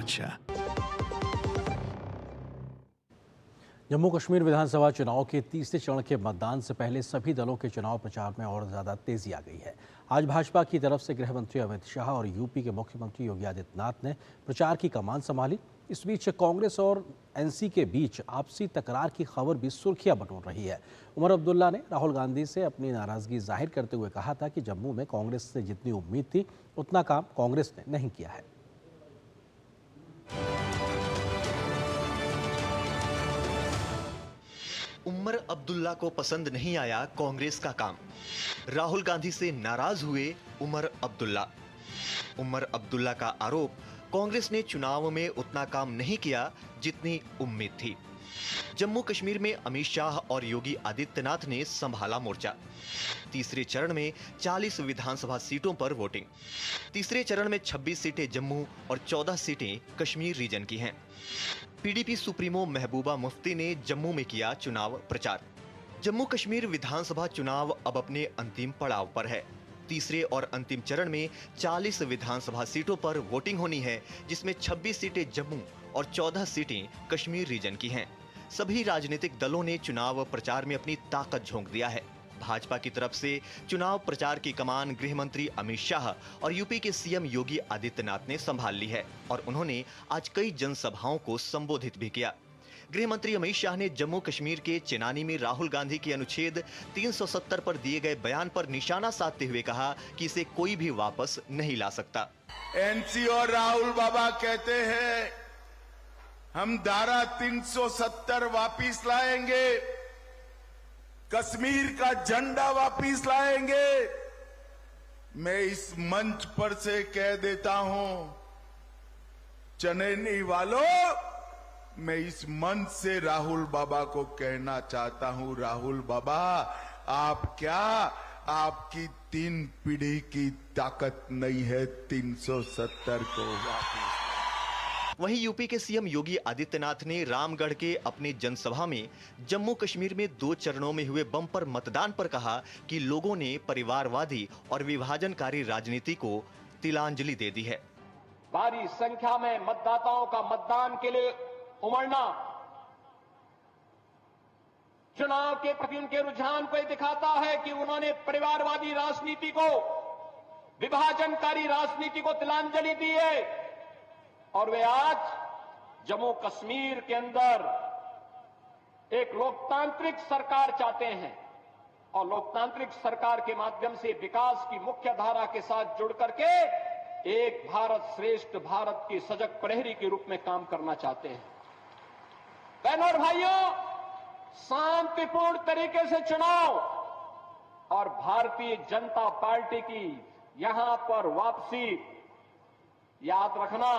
बादशाह। जम्मू कश्मीर विधानसभा चुनाव के तीसरे चरण के मतदान से पहले सभी दलों के चुनाव प्रचार में और ज्यादा तेजी आ गई है। आज भाजपा की तरफ से गृह मंत्री अमित शाह और यूपी के मुख्यमंत्री योगी आदित्यनाथ ने प्रचार की कमान संभाली। इस बीच कांग्रेस और एनसी के बीच आपसी तकरार की खबर भी सुर्खियां बटोर रही है। उमर अब्दुल्ला ने राहुल गांधी से अपनी नाराजगी जाहिर करते हुए कहा था कि जम्मू में कांग्रेस से जितनी उम्मीद थी उतना काम कांग्रेस ने नहीं किया है। उमर अब्दुल्ला को पसंद नहीं आया कांग्रेस का काम। राहुल गांधी से नाराज हुए उमर अब्दुल्ला। उमर अब्दुल्ला का आरोप, कांग्रेस ने चुनाव में उतना काम नहीं किया जितनी उम्मीद थी। जम्मू कश्मीर में अमित शाह और योगी आदित्यनाथ ने संभाला मोर्चा। तीसरे चरण में 40 विधानसभा सीटों पर वोटिंग। तीसरे चरण में 26 सीटें जम्मू और 14 सीटें कश्मीर रीजन की हैं। पीडीपी सुप्रीमो महबूबा मुफ्ती ने जम्मू में किया चुनाव प्रचार। जम्मू कश्मीर विधानसभा चुनाव अब अपने अंतिम पड़ाव पर है। तीसरे और अंतिम चरण में 40 विधानसभा सीटों पर वोटिंग होनी है, जिसमें 26 सीटें जम्मू और 14 सीटें कश्मीर रीजन की हैं। सभी राजनीतिक दलों ने चुनाव प्रचार में अपनी ताकत झोंक दिया है। भाजपा की तरफ से चुनाव प्रचार की कमान गृह मंत्री अमित शाह और यूपी के सीएम योगी आदित्यनाथ ने संभाल ली है और उन्होंने आज कई जनसभाओं को संबोधित भी किया। गृह मंत्री अमित शाह ने जम्मू कश्मीर के चेनानी में राहुल गांधी के अनुच्छेद 370 पर दिए गए बयान पर निशाना साधते हुए कहा कि इसे कोई भी वापस नहीं ला सकता। एनसी और राहुल बाबा कहते हैं हम धारा 370 वापिस लाएंगे, कश्मीर का झंडा वापिस लाएंगे। मैं इस मंच पर से कह देता हूं, चनैनी वालों, मैं इस मंच से राहुल बाबा को कहना चाहता हूं, राहुल बाबा आप क्या, आपकी 3 पीढ़ी की ताकत नहीं है 370 को वापिस। वहीं यूपी के सीएम योगी आदित्यनाथ ने रामगढ़ के अपने जनसभा में जम्मू कश्मीर में 2 चरणों में हुए बम्पर मतदान पर कहा कि लोगों ने परिवारवादी और विभाजनकारी राजनीति को तिलांजलि दे दी है। भारी संख्या में मतदाताओं का मतदान के लिए उमड़ना चुनाव के प्रति उनके रुझान को दिखाता है कि उन्होंने परिवारवादी राजनीति को, विभाजनकारी राजनीति को तिलांजलि दी है और वे आज जम्मू कश्मीर के अंदर एक लोकतांत्रिक सरकार चाहते हैं और लोकतांत्रिक सरकार के माध्यम से विकास की मुख्य धारा के साथ जुड़ करके एक भारत श्रेष्ठ भारत की सजग प्रहरी के रूप में काम करना चाहते हैं। बहनों और भाइयों, शांतिपूर्ण तरीके से चुनाव और भारतीय जनता पार्टी की यहां पर वापसी, याद रखना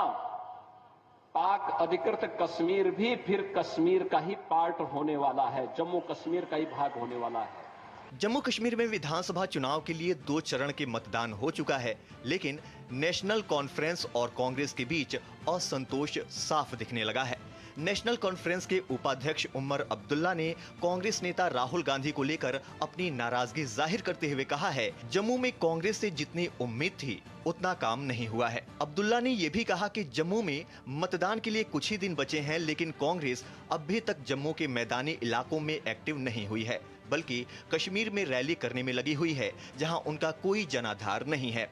पाक अधिकृत कश्मीर भी फिर कश्मीर का ही पार्ट होने वाला है, जम्मू कश्मीर का ही भाग होने वाला है। जम्मू कश्मीर में विधानसभा चुनाव के लिए 2 चरण के मतदान हो चुका है, लेकिन नेशनल कॉन्फ्रेंस और कांग्रेस के बीच असंतोष साफ दिखने लगा है। नेशनल कॉन्फ्रेंस के उपाध्यक्ष उमर अब्दुल्ला ने कांग्रेस नेता राहुल गांधी को लेकर अपनी नाराजगी जाहिर करते हुए कहा है, जम्मू में कांग्रेस से जितनी उम्मीद थी उतना काम नहीं हुआ है। अब्दुल्ला ने यह भी कहा कि जम्मू में मतदान के लिए कुछ ही दिन बचे हैं, लेकिन कांग्रेस अब तक जम्मू के मैदानी इलाकों में एक्टिव नहीं हुई है, बल्कि कश्मीर में रैली करने में लगी हुई है, जहां उनका कोई जनाधार नहीं है।